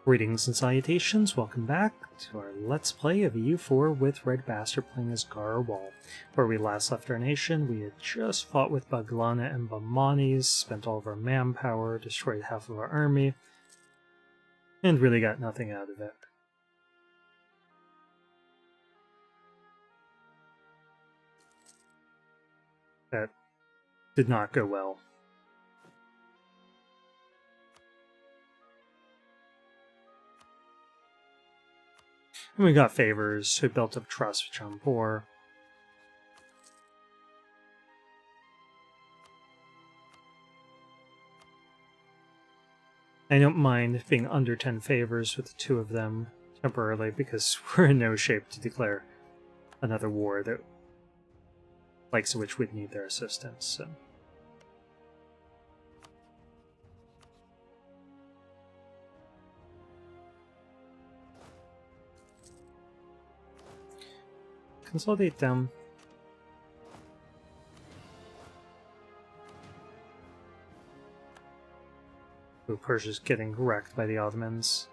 Greetings and salutations, welcome back to our Let's Play of EU4 with RedBstrd playing as Garhwal. Where we last left our nation, we had just fought with Baglana and Bamanis, spent all of our manpower, destroyed half of our army, and really got nothing out of it. That did not go well. And we got favors, who built up trust, which I'm poor. I don't mind being under 10 favors with the two of them temporarily, because we're in no shape to declare another war that likes of which we'd need their assistance. So. Consolidate them. Ooh, Persia's getting wrecked by the Ottomans.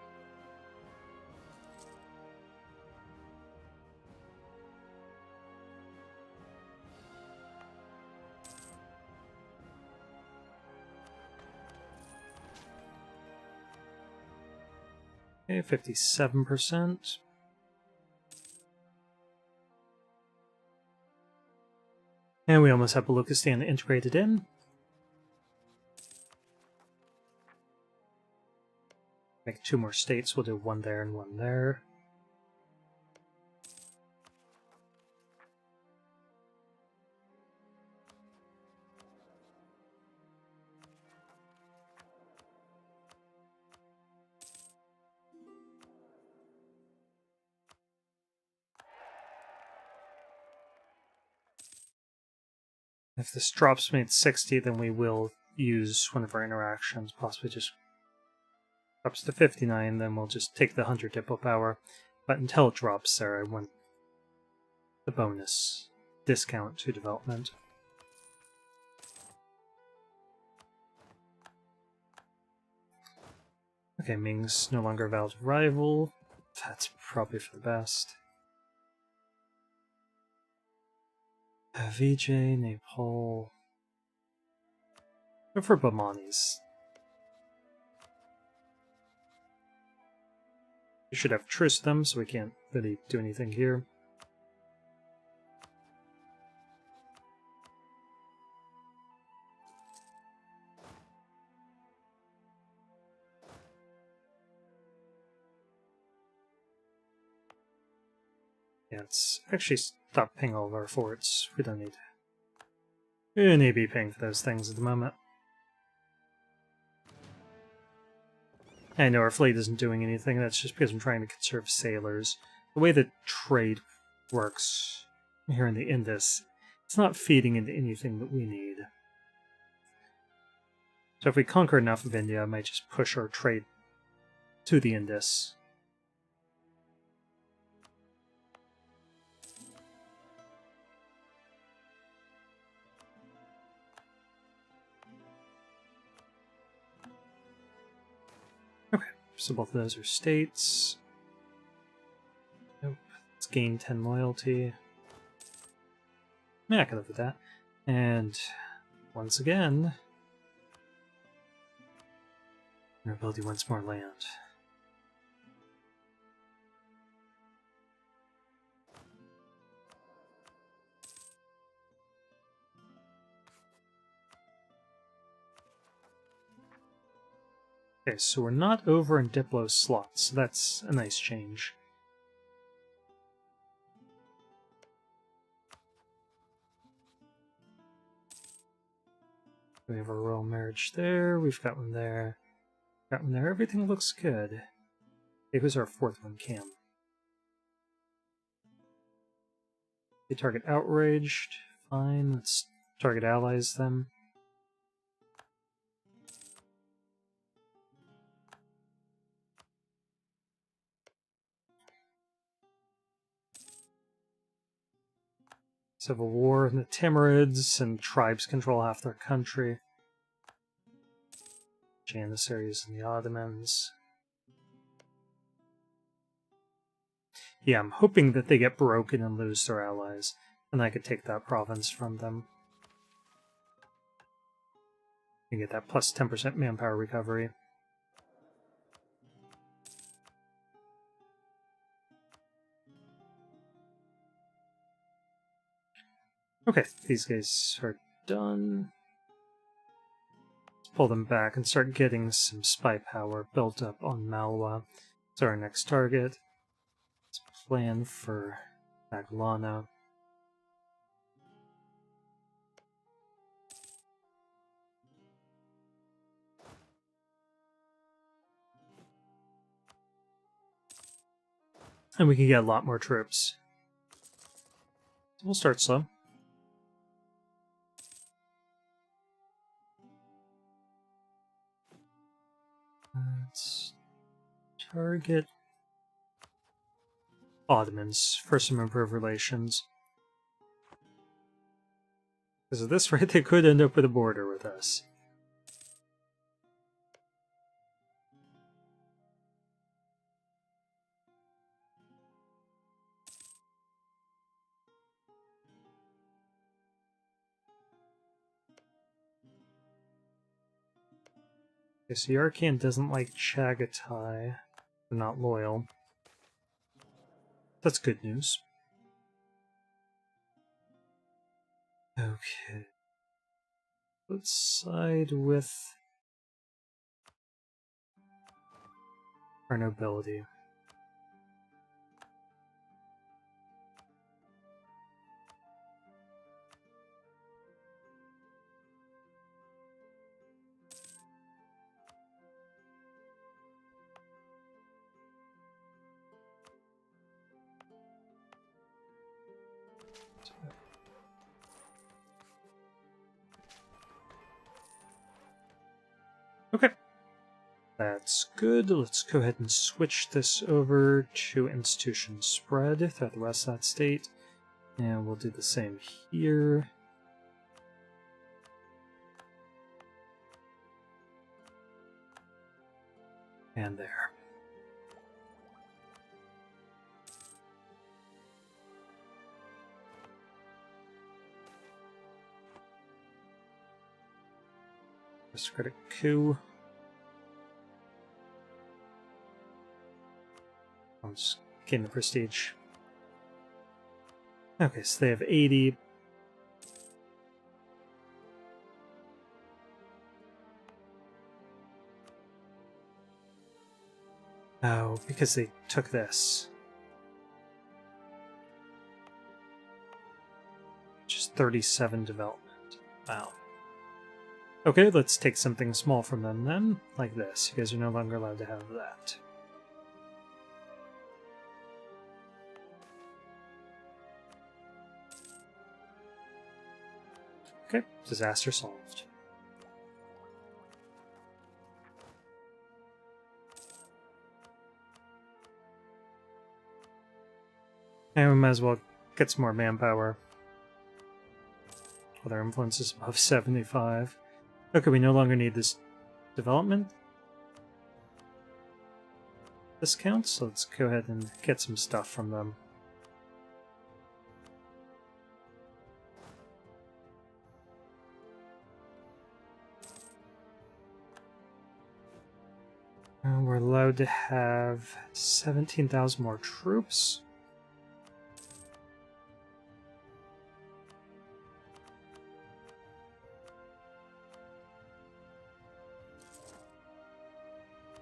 Okay, 57%. And we almost have Baluchistan integrated in. Make two more states, we'll do one there and one there. If this drops me at 60, then we will use one of our interactions, possibly just drops to 59, then we'll just take the 100 diplo power. But until it drops there, I want the bonus discount to development. Okay, Ming's no longer a valid rival. That's probably for the best. Vijay, Nepal. Go for Bamanis. We should have truce them, so we can't really do anything here. Yeah, let's actually stop ping all of our forts. We don't need to be paying for those things at the moment. I know our fleet isn't doing anything, that's just because I'm trying to conserve sailors. The way that trade works here in the Indus, it's not feeding into anything that we need. So if we conquer enough of India, I might just push our trade to the Indus. Okay, so both of those are states. Nope, let's gain 10 loyalty. Yeah, I can live with that. And once again, we're building once more land. Okay, so we're not over in Diplo slots, so that's a nice change. We have a royal marriage there, we've got one there, got one there, everything looks good. Okay, who's our fourth one, Cam? They target outraged, fine, let's target allies then. Civil war in the Timurids, and tribes control half their country. Janissaries and the Ottomans. Yeah, I'm hoping that they get broken and lose their allies, and I could take that province from them. And get that plus 10% manpower recovery. Okay, these guys are done. Let's pull them back and start getting some spy power built up on Malwa. It's our next target. Let's plan for Maglana. And we can get a lot more troops. So we'll start slow. Let's target Ottomans for some improved relations. Because at this rate, they could end up with a border with us. Okay, so Yarkand doesn't like Chagatai. They're not loyal. That's good news. Okay. Let's side with our nobility. Okay. That's good. Let's go ahead and switch this over to institution spread throughout the rest of that state. And we'll do the same here. And there. Aristocratic coup. I'll just gain the prestige. Okay, so they have 80. Oh, because they took this. Just 37 development. Wow. Okay, let's take something small from them then, like this. You guys are no longer allowed to have that. Okay, disaster solved. And we might as well get some more manpower. Other influence is above 75. Okay, we no longer need this development discount, so let's go ahead and get some stuff from them. And we're allowed to have 17,000 more troops.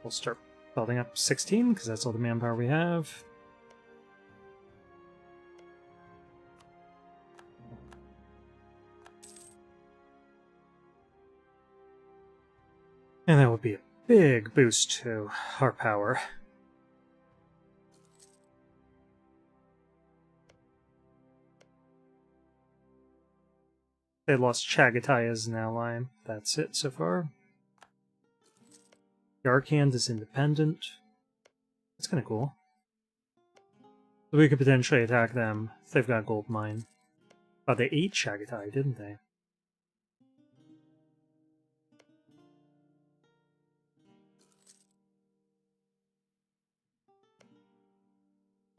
We'll start building up 16, because that's all the manpower we have. And that will be a big boost to our power. They lost Chagatai as an ally. That's it so far. Yarkand is independent. That's kind of cool. So we could potentially attack them if they've got gold mine. Oh, they ate Chagatai, didn't they?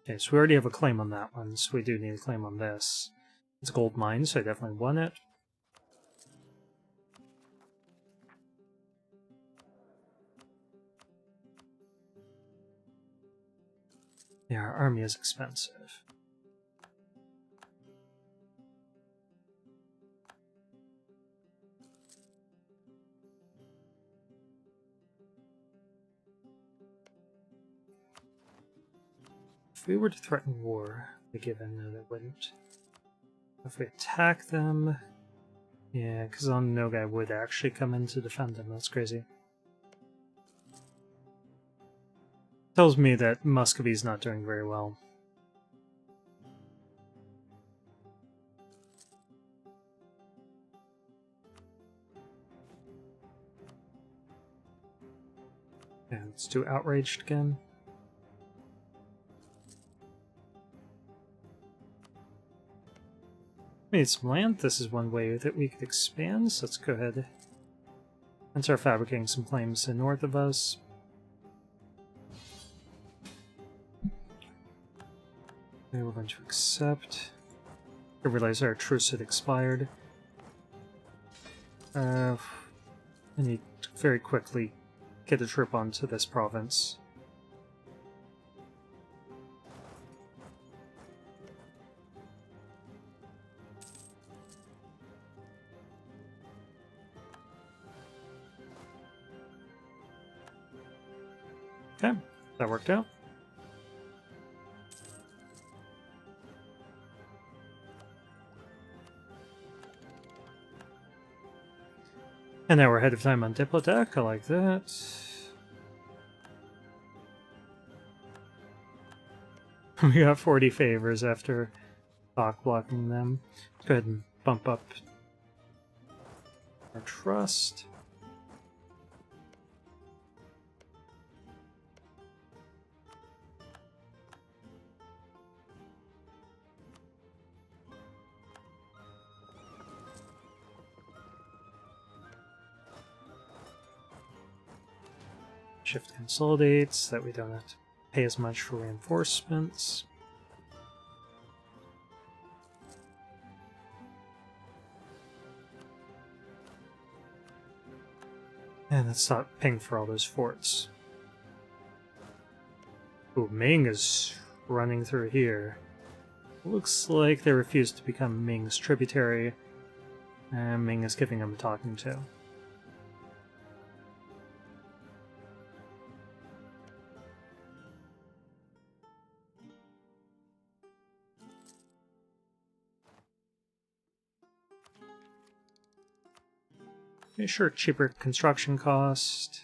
Okay, so we already have a claim on that one, so we do need a claim on this. It's a gold mine, so I definitely want it. Yeah, our army is expensive. If we were to threaten war, they give in, no, they wouldn't. If we attack them, yeah, because on no guy would actually come in to defend them. That's crazy. Tells me that Muscovy's not doing very well. Yeah, let's do outraged again. We need some land. This is one way that we could expand, so let's go ahead and start fabricating some claims to north of us. Okay, we're going to accept. I realize our truce had expired. I need to very quickly get a trip onto this province. Okay, that worked out. And now we're ahead of time on Diplotech. I like that. We got 40 favors after dock blocking them. Let's go ahead and bump up our trust. Shift consolidates, so that we don't have to pay as much for reinforcements. And let's stop paying for all those forts. Ooh, Ming is running through here. Looks like they refused to become Ming's tributary, and Ming is giving them a talking to. Okay, sure, cheaper construction cost,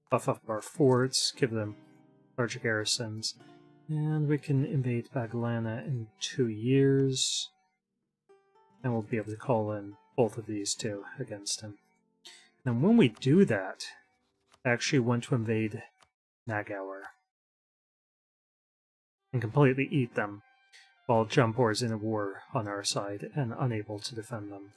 buff up our forts, give them larger garrisons, and we can invade Baglana in 2 years, and we'll be able to call in both of these two against him. And when we do that, I actually want to invade Nagaur and completely eat them, while Jumpor is in a war on our side and unable to defend them.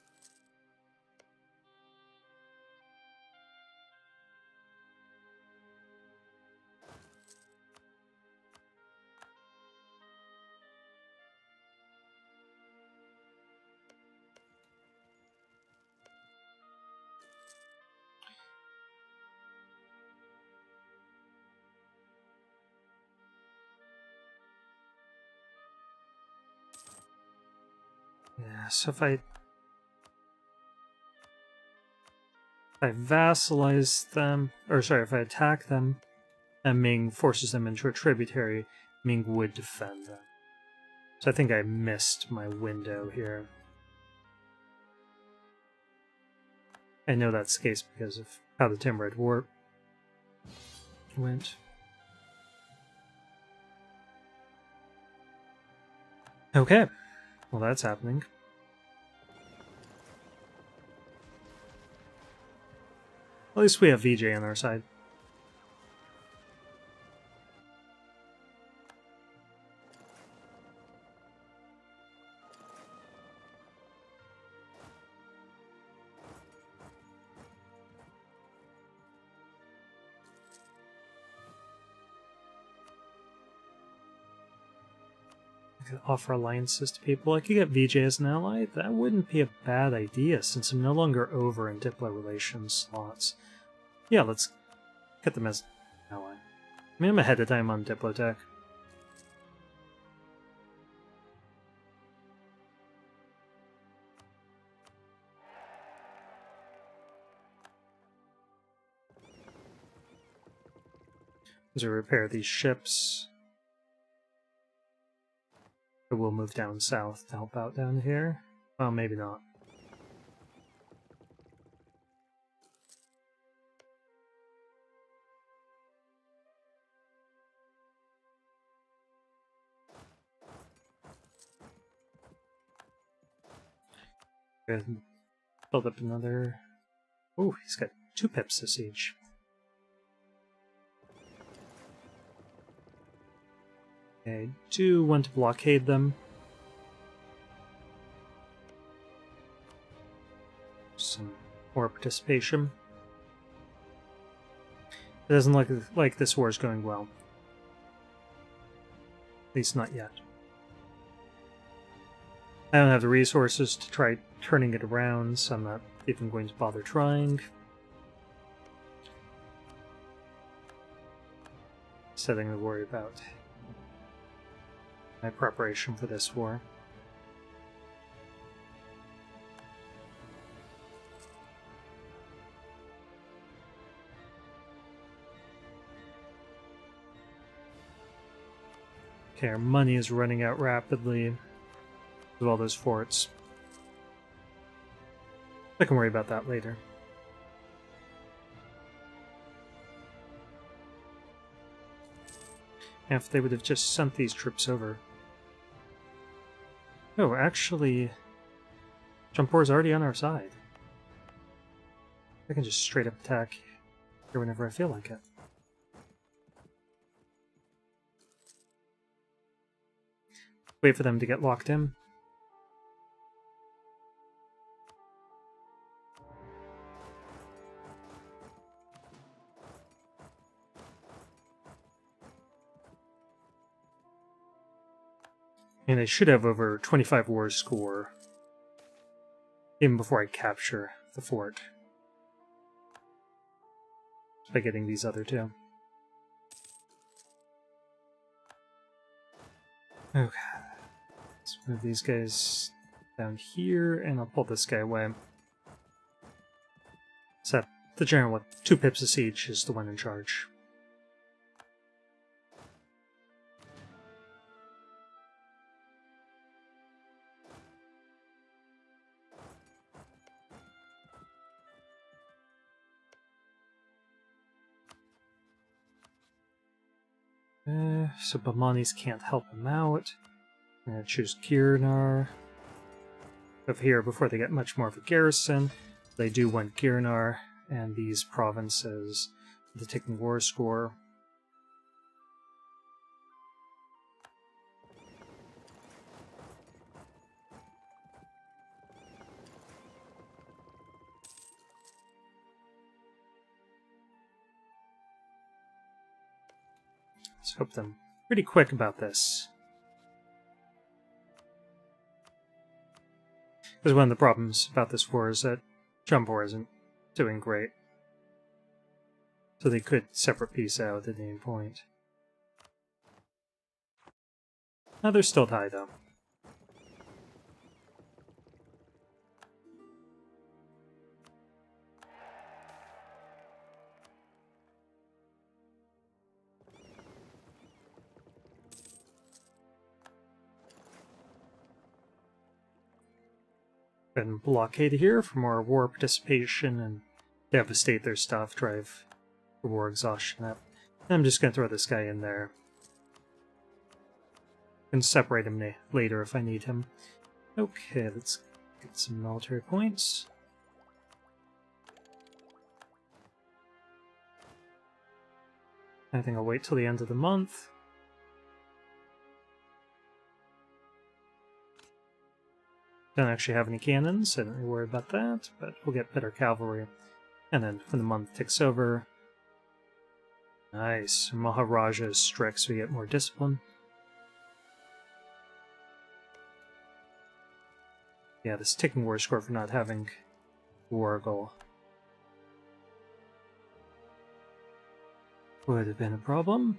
Yeah, so if I vassalize them, or sorry, if I attack them, and Ming forces them into a tributary, Ming would defend them. So I think I missed my window here. I know that's the case because of how the Timurid War went. Okay, well that's happening. At least we have VJ on our side. I could offer alliances to people. I could get VJ as an ally. That wouldn't be a bad idea since I'm no longer over in Diplo relations slots. Yeah, let's get them as an ally. I mean, I'm ahead of time on Diplotech. As we repair these ships, we'll move down south to help out down here. Well, maybe not. Build up another... Oh, he's got 2 pips to siege. Okay, I do want to blockade them. Some more participation. It doesn't look like this war is going well. At least not yet. I don't have the resources to try turning it around, so I'm not even going to bother trying. Something to worry about. My preparation for this war. Okay, our money is running out rapidly with all those forts. I can worry about that later. If they would have just sent these troops over. Oh, actually, Jampur's already on our side. I can just straight up attack here whenever I feel like it. Wait for them to get locked in. And I should have over 25 wars score even before I capture the fort. By getting these other 2. Okay. Let's move these guys down here, and I'll pull this guy away. So the general with 2 pips of siege is the one in charge. So Bamanis can't help him out. I'm going to choose Girnar over here before they get much more of a garrison. They do want Girnar and these provinces for the taking war score. Let's hope them pretty quick about this. Because one of the problems about this war is that Jampur isn't doing great. So they could separate peace out at any point. Now they're still tied though. And blockade here for more war participation and devastate their stuff, drive the war exhaustion up. And I'm just going to throw this guy in there. And separate him later if I need him. Okay, let's get some military points. I think I'll wait till the end of the month. Don't actually have any cannons, so don't really worry about that, but we'll get better cavalry. And then when the month ticks over... Nice. Maharaja is strict, so we get more discipline. Yeah, this ticking war score for not having Wargle would have been a problem.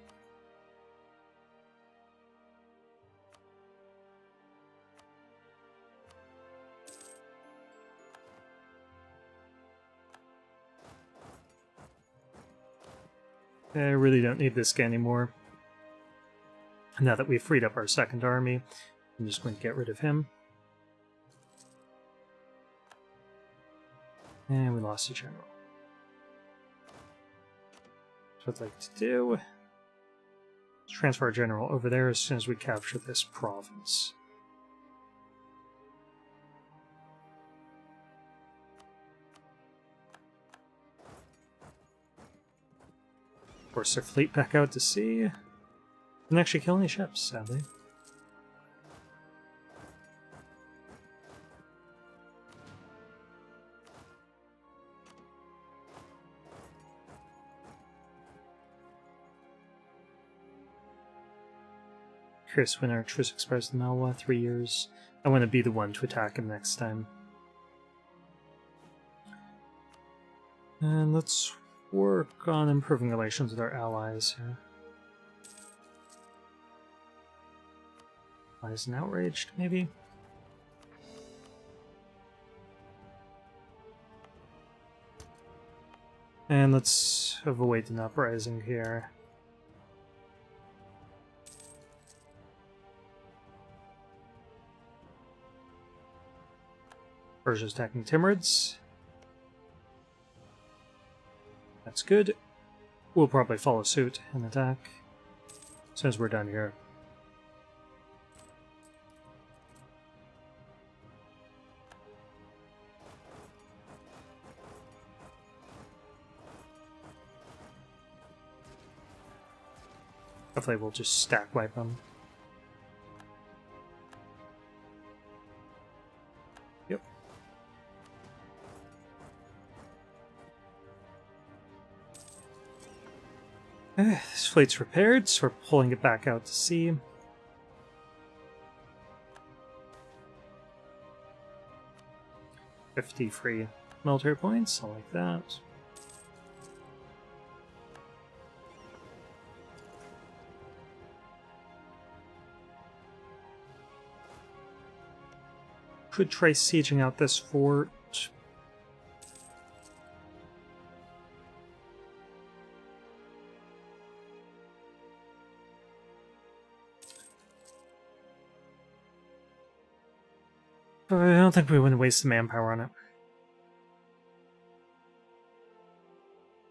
I really don't need this guy anymore. Now that we've freed up our second army, I'm just going to get rid of him. And we lost a general. So what I'd like to do is transfer our general over there as soon as we capture this province. Force their fleet back out to sea. Didn't actually kill any ships, sadly. Curious when our truce expires in Malwa, 3 years. I want to be the one to attack him next time. And let's work on improving relations with our allies here. Allies and outraged, maybe? And let's avoid an uprising here. Persia's attacking Timurids. That's good. We'll probably follow suit and attack as soon as we're done here. Hopefully we'll just stack wipe them. Yep. This fleet's repaired, so we're pulling it back out to sea. $50 free military points, I like that. Could try sieging out this fort. But I don't think we want to waste the manpower on it.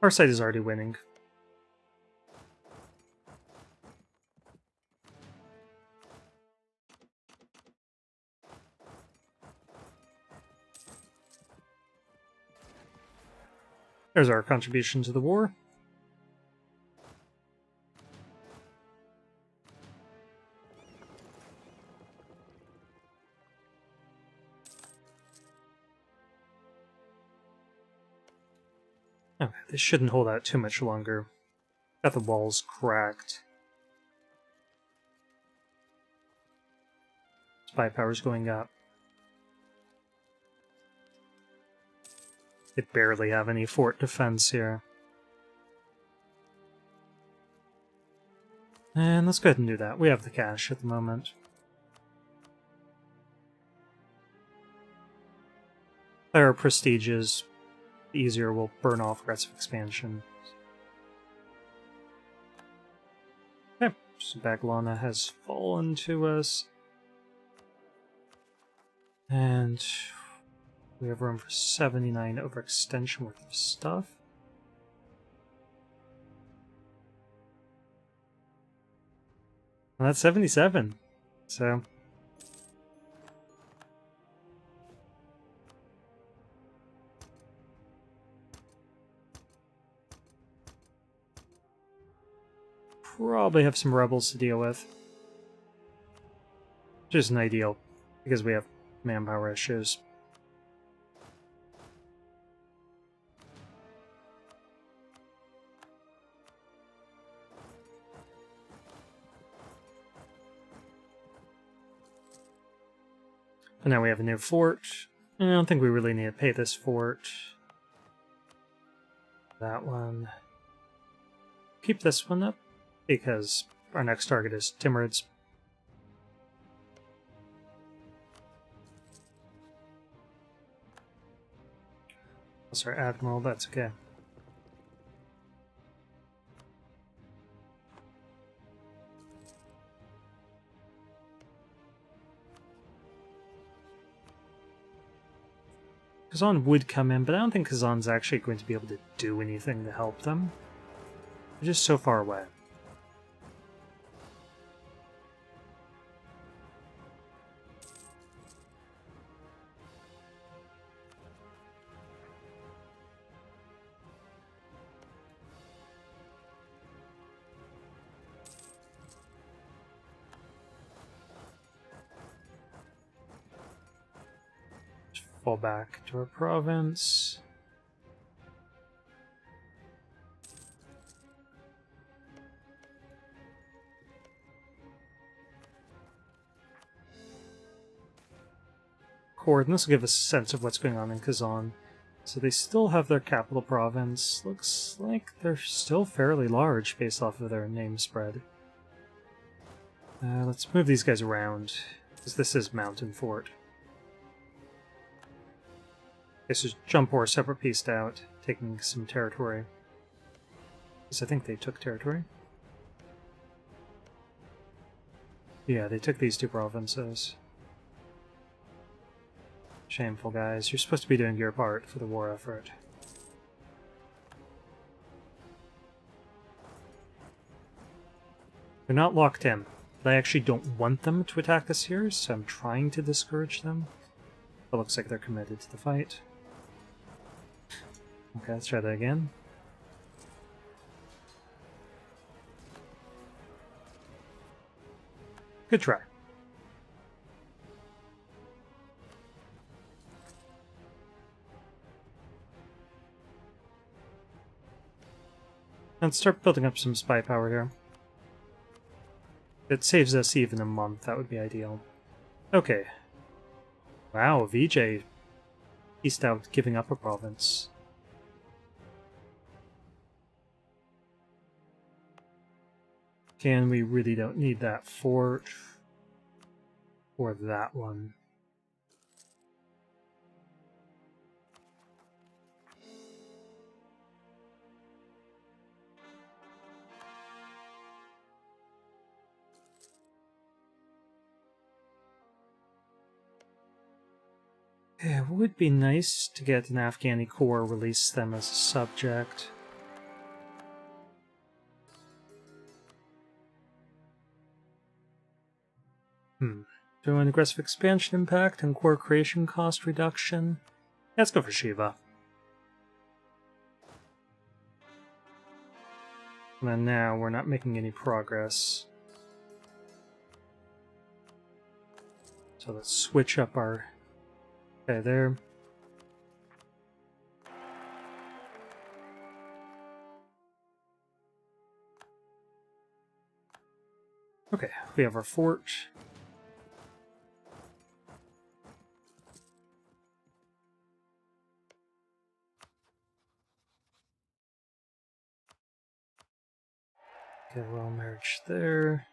Our side is already winning. There's our contribution to the war. Okay, this shouldn't hold out too much longer. Got the walls cracked. Spy power's going up. They barely have any fort defense here. And let's go ahead and do that. We have the cash at the moment. The higher prestige is, the easier we'll burn off aggressive expansion. Okay, so Baglana has fallen to us. And we have room for 79 overextension worth of stuff. And that's 77. So probably have some rebels to deal with. Which isn't ideal, because we have manpower issues. But now we have a new fort. I don't think we really need to pay this fort. That one. Keep this one up, because our next target is Timurids. That's our admiral, that's okay. Kazan would come in, but I don't think Kazan's actually going to be able to do anything to help them. They're just so far away. Fall back to our province. Accord, and this will give us a sense of what's going on in Kazan. So they still have their capital province. Looks like they're still fairly large based off of their name spread. Let's move these guys around, because this is Mountain Fort. This is Jumpor separate pieced out, taking some territory. Because I think they took territory. Yeah, they took these two provinces. Shameful, guys. You're supposed to be doing your part for the war effort. They're not locked in, but I actually don't want them to attack us here, so I'm trying to discourage them. It looks like they're committed to the fight. Okay, let's try that again. Good try. Let's start building up some spy power here. If it saves us even a month, that would be ideal. Okay. Wow, VJ pieced out giving up a province. And we really don't need that fort or that one. It would be nice to get an Afghani Corps, release them as a subject. Do an aggressive expansion impact and core creation cost reduction. Let's go for Shiva. And then now we're not making any progress. So let's switch up our... Okay, there. Okay, we have our fort. Okay, well, marriage there.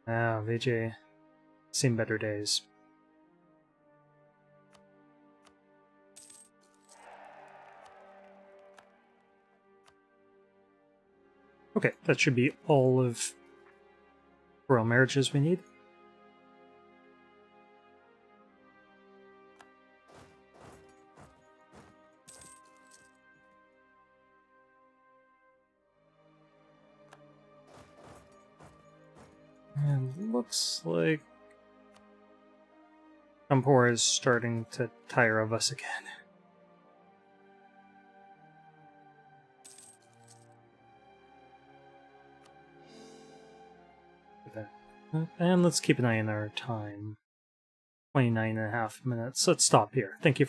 Ah, VJ. Seen better days. Okay, that should be all of royal marriages we need. And looks like Kampor is starting to tire of us again. And let's keep an eye on our time. 29.5 minutes. Let's stop here. Thank you for